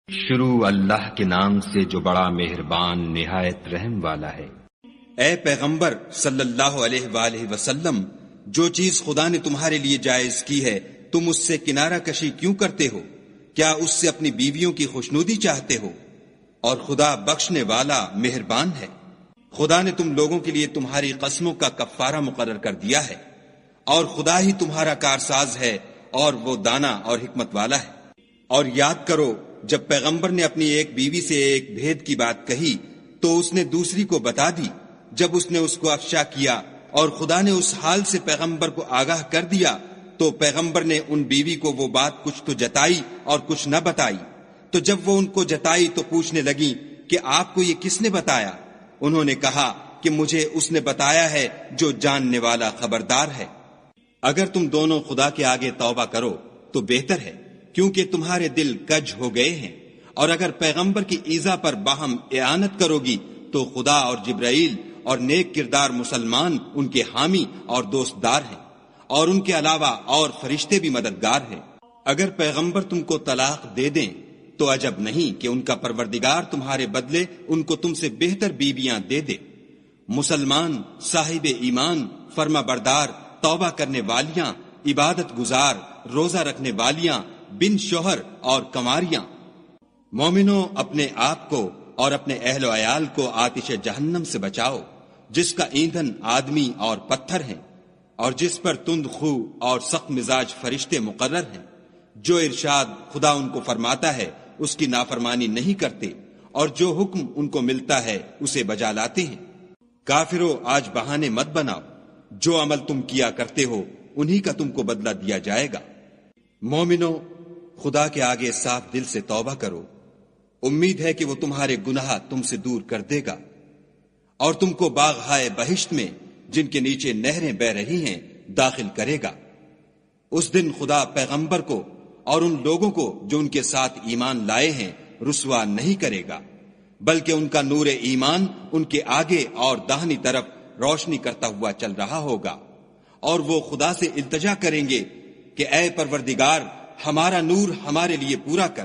شروع اللہ کے نام سے جو بڑا مہربان نہایت رحم والا ہے۔ اے پیغمبر صلی اللہ علیہ وآلہ وسلم، جو چیز خدا نے تمہارے لیے جائز کی ہے تم اس سے کنارہ کشی کیوں کرتے ہو؟ کیا اس سے اپنی بیویوں کی خوشنودی چاہتے ہو؟ اور خدا بخشنے والا مہربان ہے۔ خدا نے تم لوگوں کے لیے تمہاری قسموں کا کفارہ مقرر کر دیا ہے، اور خدا ہی تمہارا کارساز ہے، اور وہ دانا اور حکمت والا ہے۔ اور یاد کرو جب پیغمبر نے اپنی ایک بیوی سے ایک بھید کی بات کہی تو اس نے دوسری کو بتا دی۔ جب اس نے اس کو افشا کیا اور خدا نے اس حال سے پیغمبر کو آگاہ کر دیا تو پیغمبر نے ان بیوی کو وہ بات کچھ تو جتائی اور کچھ نہ بتائی۔ تو جب وہ ان کو جتائی تو پوچھنے لگی کہ آپ کو یہ کس نے بتایا؟ انہوں نے کہا کہ مجھے اس نے بتایا ہے جو جاننے والا خبردار ہے۔ اگر تم دونوں خدا کے آگے توبہ کرو تو بہتر ہے، کیونکہ تمہارے دل کج ہو گئے ہیں، اور اگر پیغمبر کی ایذا پر باہم اعانت کرو گی تو خدا اور جبرائیل اور نیک کردار مسلمان ان کے حامی اور دوست دار ہیں، اور ان کے علاوہ اور فرشتے بھی مددگار ہیں۔ اگر پیغمبر تم کو طلاق دے دیں تو عجب نہیں کہ ان کا پروردگار تمہارے بدلے ان کو تم سے بہتر بیویاں دے دے۔ مسلمان، صاحب ایمان، فرما بردار، توبہ کرنے والیاں، عبادت گزار، روزہ رکھنے والیاں، بن شوہر اور کماریاں۔ مومنوں، اپنے آپ کو اور اپنے اہل و عیال کو آتش جہنم سے بچاؤ، جس کا ایندھن آدمی اور پتھر ہیں، اور جس پر تند خو اور سخت مزاج فرشتے مقرر ہیں۔ جو ارشاد خدا ان کو فرماتا ہے اس کی نافرمانی نہیں کرتے، اور جو حکم ان کو ملتا ہے اسے بجا لاتے ہیں۔ کافروں، آج بہانے مت بناؤ، جو عمل تم کیا کرتے ہو انہی کا تم کو بدلہ دیا جائے گا۔ مومنوں، خدا کے آگے صاف دل سے توبہ کرو، امید ہے کہ وہ تمہارے گناہ تم سے دور کر دے گا، اور تم کو باغ ہائے بہشت میں جن کے نیچے نہریں بہ رہی ہیں داخل کرے گا۔ اس دن خدا پیغمبر کو اور ان لوگوں کو جو ان کے ساتھ ایمان لائے ہیں رسوا نہیں کرے گا، بلکہ ان کا نور ایمان ان کے آگے اور داہنی طرف روشنی کرتا ہوا چل رہا ہوگا، اور وہ خدا سے التجا کریں گے کہ اے پروردگار، ہمارا نور ہمارے لیے پورا کر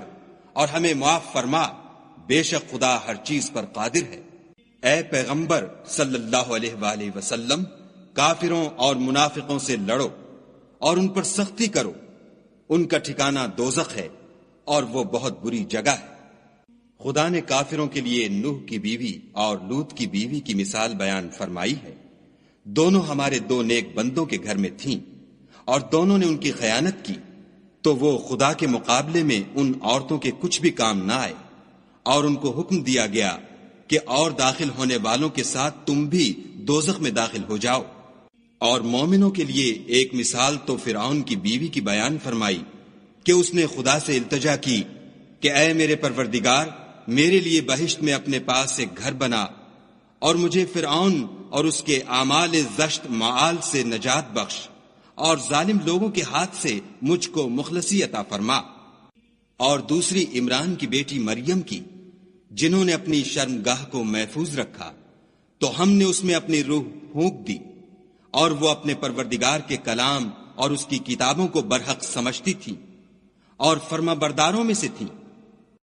اور ہمیں معاف فرما، بے شک خدا ہر چیز پر قادر ہے۔ اے پیغمبر صلی اللہ علیہ وآلہ وسلم، کافروں اور منافقوں سے لڑو اور ان پر سختی کرو، ان کا ٹھکانہ دوزخ ہے اور وہ بہت بری جگہ ہے۔ خدا نے کافروں کے لیے نوح کی بیوی اور لوط کی بیوی کی مثال بیان فرمائی ہے۔ دونوں ہمارے دو نیک بندوں کے گھر میں تھیں، اور دونوں نے ان کی خیانت کی، تو وہ خدا کے مقابلے میں ان عورتوں کے کچھ بھی کام نہ آئے، اور ان کو حکم دیا گیا کہ اور داخل ہونے والوں کے ساتھ تم بھی دوزخ میں داخل ہو جاؤ۔ اور مومنوں کے لیے ایک مثال تو فرعون کی بیوی کی بیان فرمائی کہ اس نے خدا سے التجا کی کہ اے میرے پروردگار، میرے لیے بہشت میں اپنے پاس ایک گھر بنا، اور مجھے فرعون اور اس کے اعمال زشت معال سے نجات بخش، اور ظالم لوگوں کے ہاتھ سے مجھ کو مخلصی عطا فرما۔ اور دوسری عمران کی بیٹی مریم کی، جنہوں نے اپنی شرمگاہ کو محفوظ رکھا تو ہم نے اس میں اپنی روح پھونک دی، اور وہ اپنے پروردگار کے کلام اور اس کی کتابوں کو برحق سمجھتی تھی اور فرما برداروں میں سے تھی۔